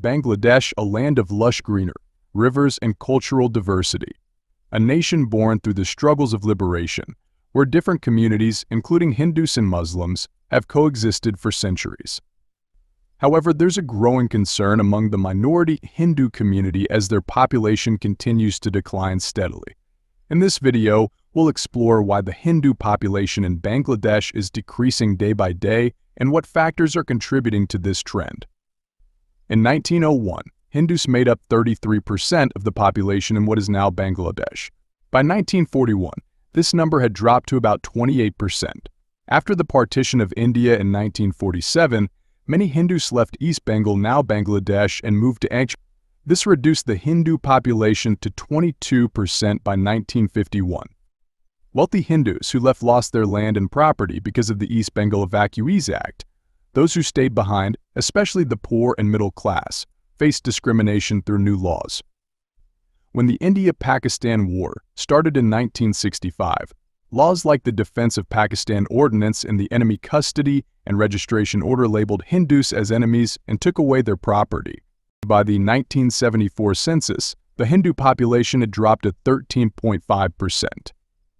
Bangladesh a land of lush greenery, rivers, and cultural diversity. A nation born through the struggles of liberation, where different communities, including Hindus and Muslims, have coexisted for centuries. However, there's a growing concern among the minority Hindu community as their population continues to decline steadily. In this video, we'll explore why the Hindu population in Bangladesh is decreasing day by day and what factors are contributing to this trend. In 1901, Hindus made up 33% of the population in what is now Bangladesh. By 1941, this number had dropped to about 28%. After the Partition of India in 1947, many Hindus left East Bengal, now Bangladesh, and moved to Anglo. This reduced the Hindu population to 22% by 1951. Wealthy Hindus who left lost their land and property because of the East Bengal Evacuees Act. Those who stayed behind, especially the poor and middle class, faced discrimination through new laws. When the India-Pakistan War started in 1965, laws like the Defense of Pakistan Ordinance and the Enemy Custody and Registration Order labeled Hindus as enemies and took away their property. By the 1974 census, the Hindu population had dropped to 13.5%.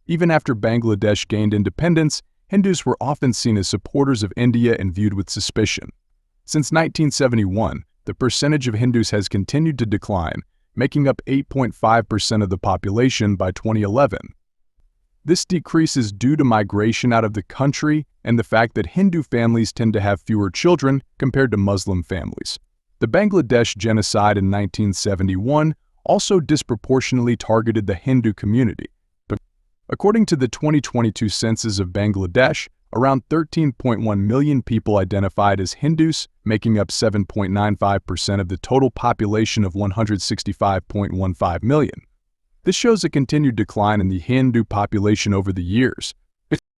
Even after Bangladesh gained independence, Hindus were often seen as supporters of India and viewed with suspicion. Since 1971, the percentage of Hindus has continued to decline, making up 8.5% of the population by 2011. This decrease is due to migration out of the country and the fact that Hindu families tend to have fewer children compared to Muslim families. The Bangladesh genocide in 1971 also disproportionately targeted the Hindu community. According to the 2022 census of Bangladesh, around 13.1 million people identified as Hindus, making up 7.95% of the total population of 165.15 million. This shows a continued decline in the Hindu population over the years.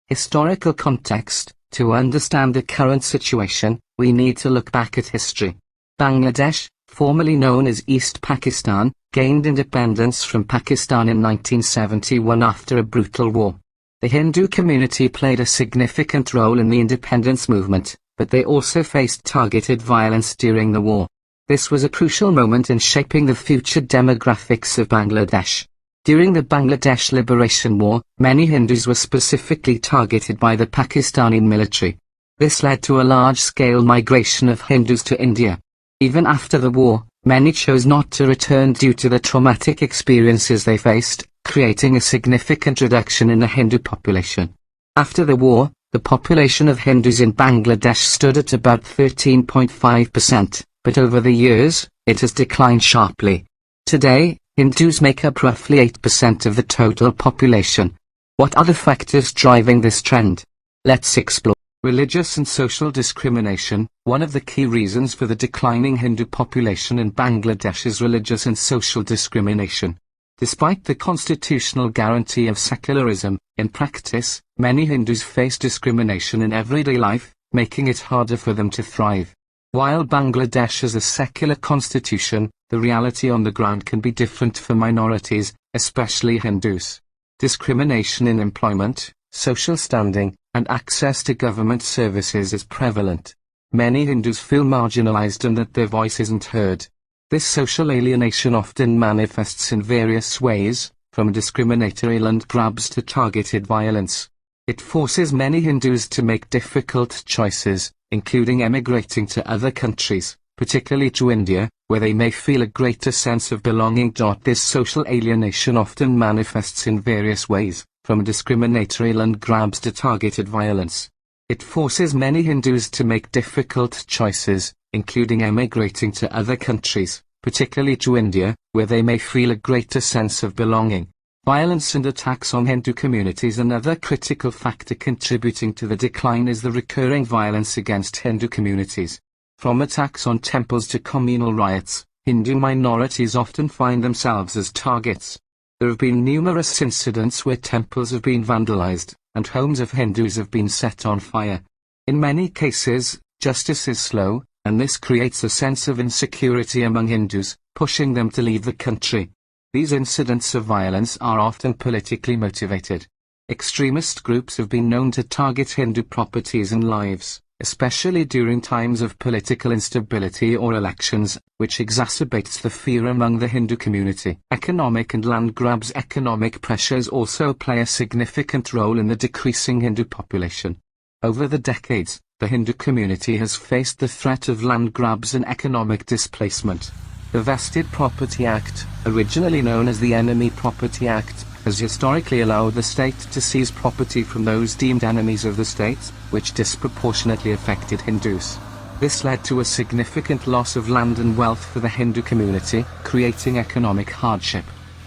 Historical context. To understand the current situation, we need to look back at history. Bangladesh, formerly known as East Pakistan, gained independence from Pakistan in 1971 after a brutal war. The Hindu community played a significant role in the independence movement, but they also faced targeted violence during the war. This was a crucial moment in shaping the future demographics of Bangladesh. During the Bangladesh Liberation War, many Hindus were specifically targeted by the Pakistani military. This led to a large-scale migration of Hindus to India. Even after the war, many chose not to return due to the traumatic experiences they faced, creating a significant reduction in the Hindu population. After the war, the population of Hindus in Bangladesh stood at about 13.5%, but over the years, it has declined sharply. Today, Hindus make up roughly 8% of the total population. What are the factors driving this trend? Let's explore. Religious and social discrimination. One of the key reasons for the declining Hindu population in Bangladesh is religious and social discrimination. Despite the constitutional guarantee of secularism, in practice, many Hindus face discrimination in everyday life, making it harder for them to thrive. While Bangladesh has a secular constitution, the reality on the ground can be different for minorities, especially Hindus. Discrimination in employment, social standing, and access to government services is prevalent. Many Hindus feel marginalized and that their voice isn't heard. This social alienation often manifests in various ways, from discriminatory land grabs to targeted violence. It forces many Hindus to make difficult choices, including emigrating to other countries, particularly to India, where they may feel a greater sense of belonging. This social alienation often manifests in various ways, from discriminatory land grabs to targeted violence. It forces many Hindus to make difficult choices, including emigrating to other countries, particularly to India, where they may feel a greater sense of belonging. Violence and attacks on Hindu communities. Another critical factor contributing to the decline is the recurring violence against Hindu communities. From attacks on temples to communal riots, Hindu minorities often find themselves as targets. There have been numerous incidents where temples have been vandalized, and homes of Hindus have been set on fire. In many cases, justice is slow, and this creates a sense of insecurity among Hindus, pushing them to leave the country. These incidents of violence are often politically motivated. Extremist groups have been known to target Hindu properties and lives, especially during times of political instability or elections, which exacerbates the fear among the Hindu community. Economic and land grabs. Economic pressures also play a significant role in the decreasing Hindu population. Over the decades, the Hindu community has faced the threat of land grabs and economic displacement. The Vested Property Act, originally known as the Enemy Property Act, has historically allowed the state to seize property from those deemed enemies of the state, which disproportionately affected Hindus. This led to a significant loss of land and wealth for the Hindu community, creating economic hardship.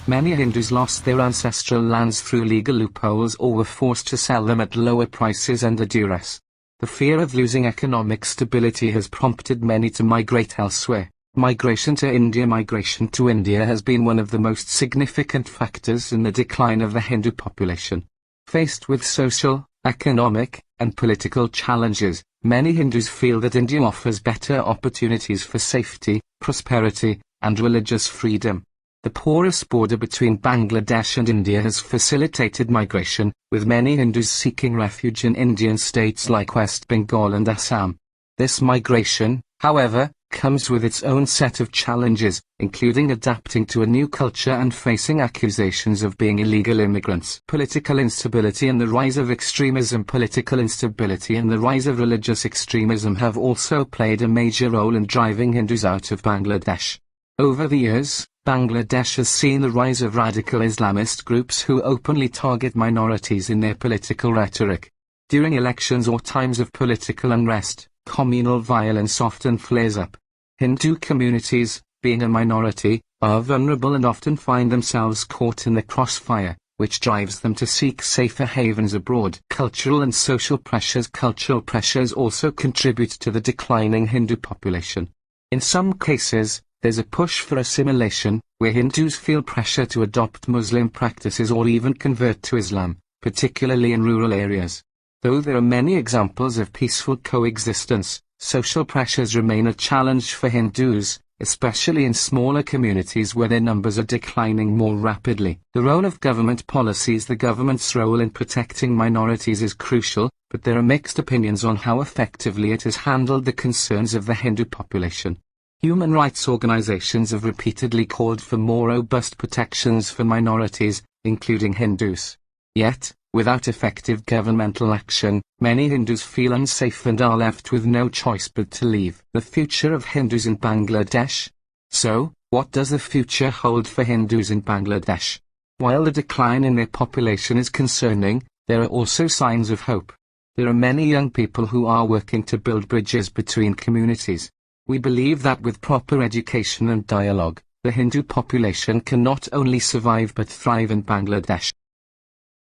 Many Hindus lost their ancestral lands through legal loopholes or were forced to sell them at lower prices under duress. The fear of losing economic stability has prompted many to migrate elsewhere. Migration to India. Migration to India has been one of the most significant factors in the decline of the Hindu population. Faced with social, economic, and political challenges, many Hindus feel that India offers better opportunities for safety, prosperity, and religious freedom. The porous border between Bangladesh and India has facilitated migration, with many Hindus seeking refuge in Indian states like West Bengal and Assam. This migration, however, comes with its own set of challenges, including adapting to a new culture and facing accusations of being illegal immigrants. Political instability and the rise of extremism. Political instability and the rise of religious extremism have also played a major role in driving Hindus out of Bangladesh. Over the years, Bangladesh has seen the rise of radical Islamist groups who openly target minorities in their political rhetoric. During elections or times of political unrest, communal violence often flares up. Hindu communities, being a minority, are vulnerable and often find themselves caught in the crossfire, which drives them to seek safer havens abroad. Cultural and social pressures. Cultural pressures also contribute to the declining Hindu population. In some cases, there's a push for assimilation, where Hindus feel pressure to adopt Muslim practices or even convert to Islam, particularly in rural areas. Though there are many examples of peaceful coexistence, social pressures remain a challenge for Hindus, especially in smaller communities where their numbers are declining more rapidly. The role of government policies. The government's role in protecting minorities is crucial, but there are mixed opinions on how effectively it has handled the concerns of the Hindu population. Human rights organizations have repeatedly called for more robust protections for minorities, including Hindus. Yet, without effective governmental action, many Hindus feel unsafe and are left with no choice but to leave. The future of Hindus in Bangladesh. So, what does the future hold for Hindus in Bangladesh? While the decline in their population is concerning, there are also signs of hope. There are many young people who are working to build bridges between communities. We believe that with proper education and dialogue, the Hindu population can not only survive but thrive in Bangladesh.